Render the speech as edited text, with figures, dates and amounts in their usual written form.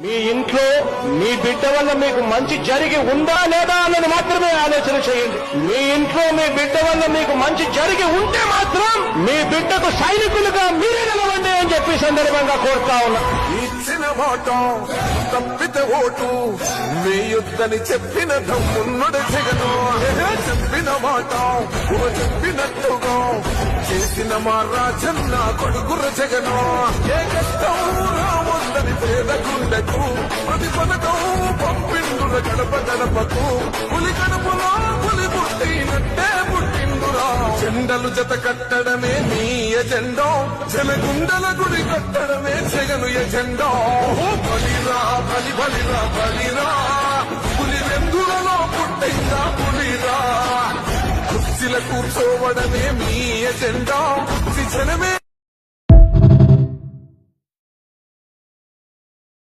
మీ ఇంట్లో మీ బిడ్డ వల్ల మీకు మంచి జరిగి ఉందా లేదా అన్నది మాత్రమే ఆలోచన చేయండి. మీ ఇంట్లో మీ బిడ్డ వల్ల మీకు మంచి జరిగి ఉంటే మాత్రం మీ బిడ్డకు సైనికులుగా మీరే నిలవండి అని చెప్పి సందర్భంగా కోరుతా ఉన్నా. ఇచ్చిన మాట తప్పితే ఓటు మీ యుద్ధని చెప్పిన దమ్మున్నడు జగను. చెప్పిన మాట చెప్పినట్టుగా చేసిన మా రాజన్న కొడుకుర జగను. ఏ కష్టం రావద్దని పేద గుండెకు ప్రతి పథకం పంపిండుల గడప గడపకు. పులి గడపలో పులి పుట్టినట్టే పుట్టిండురా. జెండలు జత కట్టడమే నీ ఎజెండా, జనగుండల గుడి కట్టడమే జగను ఎజెండా. బలిరా బలి బలిరా బలిరా, పులి వెందులలో పుట్టిందా పులిరా. కుర్చీల కూర్చోవడమే మీ ఎజెండా, జనమే